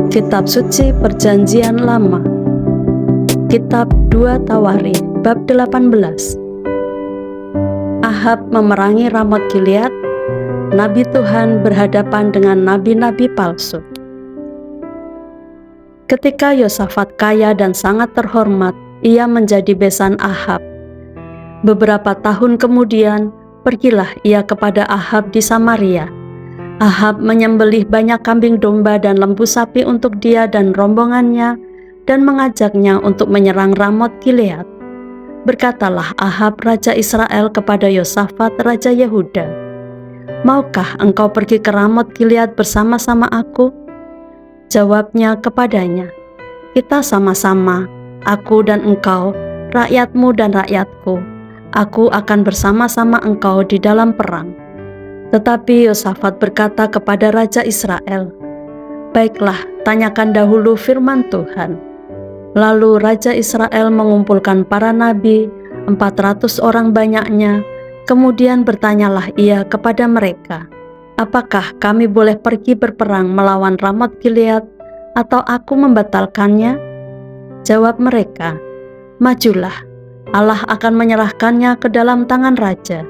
Kitab Suci Perjanjian Lama, Kitab 2 Tawari, bab 18. Ahab memerangi Ramot Gilead. Nabi Tuhan berhadapan dengan nabi-nabi palsu. Ketika Yosafat kaya dan sangat terhormat, ia menjadi besan Ahab. Beberapa tahun kemudian, pergilah ia kepada Ahab di Samaria. Ahab menyembelih banyak kambing domba dan lembu sapi untuk dia dan rombongannya, dan mengajaknya untuk menyerang Ramot Gilead. Berkatalah Ahab raja Israel kepada Yosafat raja Yehuda, "Maukah engkau pergi ke Ramot Gilead bersama-sama aku?" Jawabnya kepadanya, "Kita sama-sama, aku dan engkau, rakyatmu dan rakyatku. Aku akan bersama-sama engkau di dalam perang." Tetapi Yosafat berkata kepada raja Israel, "Baiklah, tanyakan dahulu firman Tuhan." Lalu raja Israel mengumpulkan para nabi, 400 orang banyaknya. Kemudian bertanyalah ia kepada mereka, "Apakah kami boleh pergi berperang melawan Ramot Gilead, atau aku membatalkannya?" Jawab mereka, "Majulah, Allah akan menyerahkannya ke dalam tangan raja."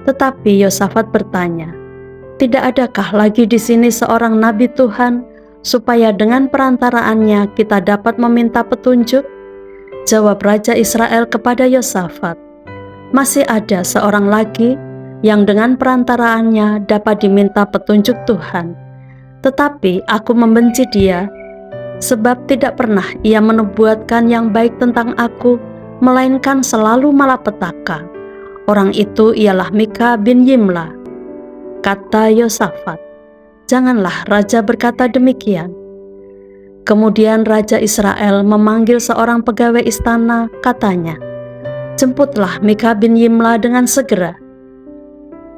Tetapi Yosafat bertanya, "Tidak adakah lagi di sini seorang nabi Tuhan, supaya dengan perantaraannya kita dapat meminta petunjuk?" Jawab raja Israel kepada Yosafat, "Masih ada seorang lagi yang dengan perantaraannya dapat diminta petunjuk Tuhan. Tetapi aku membenci dia, sebab tidak pernah ia menubuatkan yang baik tentang aku, melainkan selalu malapetaka. Orang itu ialah Mika bin Yimla." Kata Yosafat, "Janganlah raja berkata demikian." Kemudian raja Israel memanggil seorang pegawai istana, katanya, "Jemputlah Mika bin Yimla dengan segera."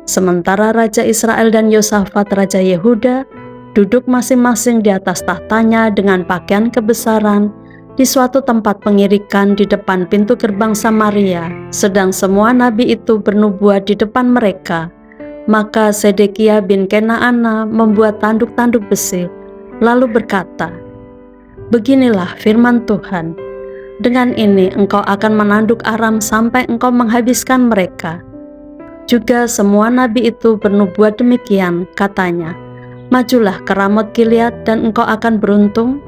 Sementara raja Israel dan Yosafat raja Yehuda duduk masing-masing di atas tahtanya dengan pakaian kebesaran di suatu tempat pengirikan di depan pintu gerbang Samaria, sedang semua nabi itu bernubuat di depan mereka. Maka Sedekia bin Kenaana membuat tanduk-tanduk besi, lalu berkata, "Beginilah firman Tuhan, dengan ini engkau akan menanduk Aram sampai engkau menghabiskan mereka." Juga semua nabi itu bernubuat demikian, katanya, "Majulah ke Ramot Gilead dan engkau akan beruntung.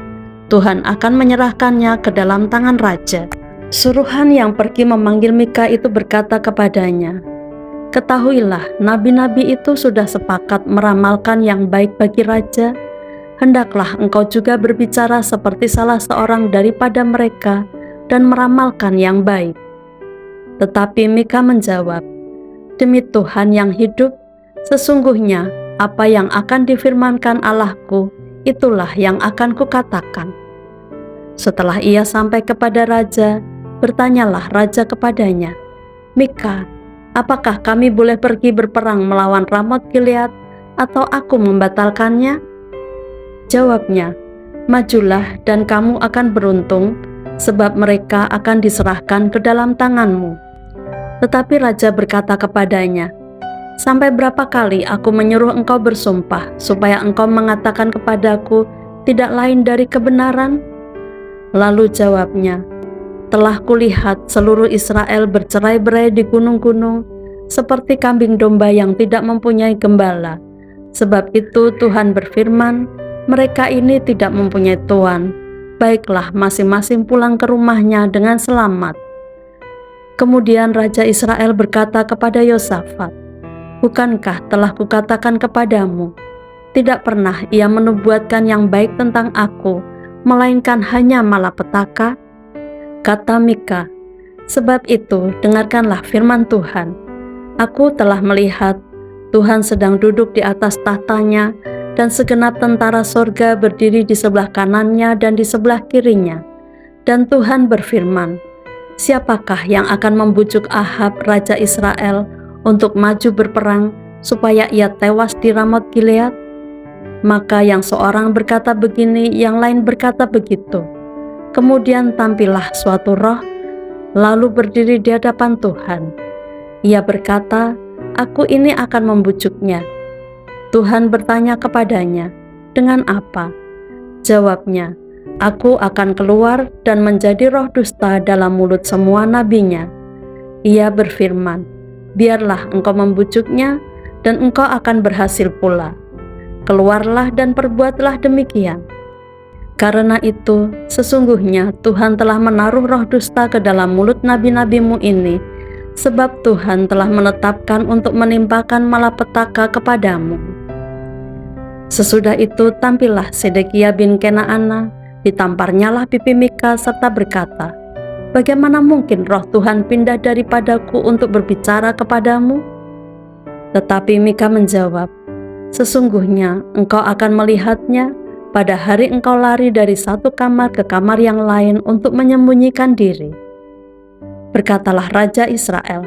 Tuhan akan menyerahkannya ke dalam tangan raja." Suruhan yang pergi memanggil Mika itu berkata kepadanya, "Ketahuilah, nabi-nabi itu sudah sepakat meramalkan yang baik bagi raja. Hendaklah engkau juga berbicara seperti salah seorang daripada mereka dan meramalkan yang baik." Tetapi Mika menjawab, "Demi Tuhan yang hidup, sesungguhnya apa yang akan difirmankan Allahku, itulah yang akan kukatakan." Setelah ia sampai kepada raja, bertanyalah raja kepadanya, "Mika, apakah kami boleh pergi berperang melawan Ramot Gilead, atau aku membatalkannya?" Jawabnya, "Majulah dan kamu akan beruntung, sebab mereka akan diserahkan ke dalam tanganmu." Tetapi raja berkata kepadanya, "Sampai berapa kali aku menyuruh engkau bersumpah, supaya engkau mengatakan kepadaku tidak lain dari kebenaran?" Lalu jawabnya, "Telah kulihat seluruh Israel bercerai-berai di gunung-gunung, seperti kambing domba yang tidak mempunyai gembala. Sebab itu Tuhan berfirman, mereka ini tidak mempunyai tuan. Baiklah, masing-masing pulang ke rumahnya dengan selamat." Kemudian raja Israel berkata kepada Yosafat, "Bukankah telah kukatakan kepadamu, tidak pernah ia menubuatkan yang baik tentang aku, melainkan hanya malapetaka?" Kata Mika, "Sebab itu dengarkanlah firman Tuhan. Aku telah melihat Tuhan sedang duduk di atas tahtanya, dan segenap tentara sorga berdiri di sebelah kanannya dan di sebelah kirinya. Dan Tuhan berfirman, siapakah yang akan membujuk Ahab raja Israel untuk maju berperang supaya ia tewas di Ramot Gilead?" Maka yang seorang berkata begini, yang lain berkata begitu. Kemudian tampillah suatu roh, lalu berdiri di hadapan Tuhan. Ia berkata, aku ini akan membujuknya." Tuhan bertanya kepadanya, "Dengan apa?" Jawabnya, "Aku akan keluar dan menjadi roh dusta dalam mulut semua nabinya." Ia berfirman, "Biarlah engkau membujuknya, dan engkau akan berhasil pula. Keluarlah dan perbuatlah demikian. Karena itu, sesungguhnya Tuhan telah menaruh roh dusta ke dalam mulut nabi-nabimu ini, sebab Tuhan telah menetapkan untuk menimpakan malapetaka kepadamu." Sesudah itu tampillah Sedekia bin Kenaana, ditamparnyalah pipi Mika serta berkata, "Bagaimana mungkin roh Tuhan pindah daripadaku untuk berbicara kepadamu?" Tetapi Mika menjawab, "Sesungguhnya engkau akan melihatnya pada hari engkau lari dari satu kamar ke kamar yang lain untuk menyembunyikan diri." Berkatalah Raja Israel,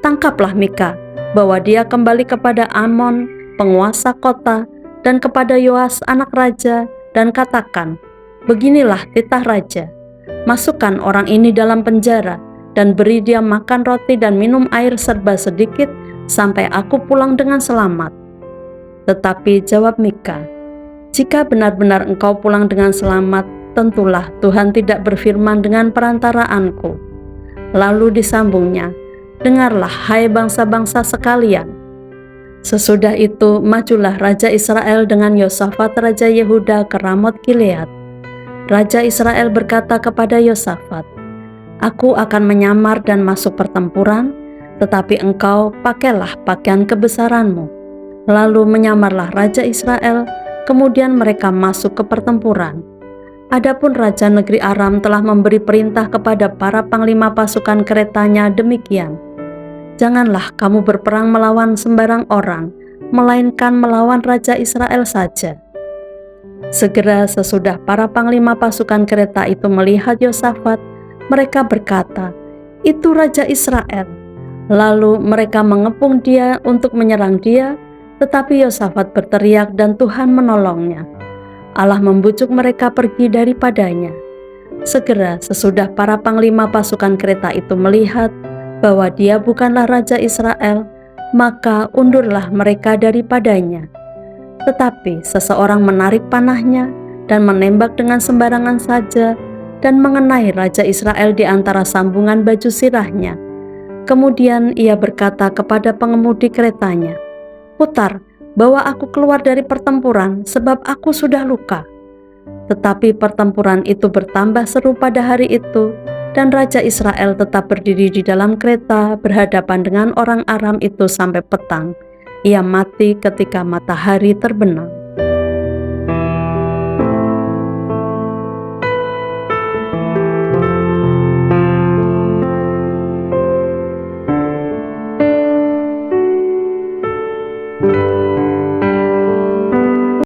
"Tangkaplah Mika, bawa dia kembali kepada Amon, penguasa kota, dan kepada Yoas anak raja, dan katakan, 'Beginilah titah raja, masukkan orang ini dalam penjara, dan beri dia makan roti dan minum air serba sedikit, sampai aku pulang dengan selamat.'" Tetapi jawab Mika, "Jika benar-benar engkau pulang dengan selamat, tentulah Tuhan tidak berfirman dengan perantaraanku." Lalu disambungnya, "Dengarlah hai bangsa-bangsa sekalian." Sesudah itu majulah Raja Israel dengan Yosafat Raja Yehuda ke Ramot Gilead. Raja Israel berkata kepada Yosafat, "Aku akan menyamar dan masuk pertempuran, tetapi engkau pakailah pakaian kebesaranmu." Lalu menyamarlah Raja Israel, kemudian mereka masuk ke pertempuran. Adapun Raja negeri Aram telah memberi perintah kepada para panglima pasukan keretanya demikian, "Janganlah kamu berperang melawan sembarang orang, melainkan melawan Raja Israel saja." Segera sesudah para panglima pasukan kereta itu melihat Yosafat, mereka berkata, "Itu Raja Israel." Lalu mereka mengepung dia untuk menyerang dia, tetapi Yosafat berteriak dan Tuhan menolongnya. Allah membujuk mereka pergi daripadanya. Segera sesudah para panglima pasukan kereta itu melihat bahwa dia bukanlah Raja Israel, maka undurlah mereka daripadanya. Tetapi seseorang menarik panahnya dan menembak dengan sembarangan saja dan mengenai Raja Israel di antara sambungan baju sirahnya. Kemudian ia berkata kepada pengemudi keretanya, "Putar, bawa aku keluar dari pertempuran, sebab aku sudah luka." Tetapi pertempuran itu bertambah seru pada hari itu, dan Raja Israel tetap berdiri di dalam kereta berhadapan dengan orang Aram itu sampai petang. Ia mati ketika matahari terbenam.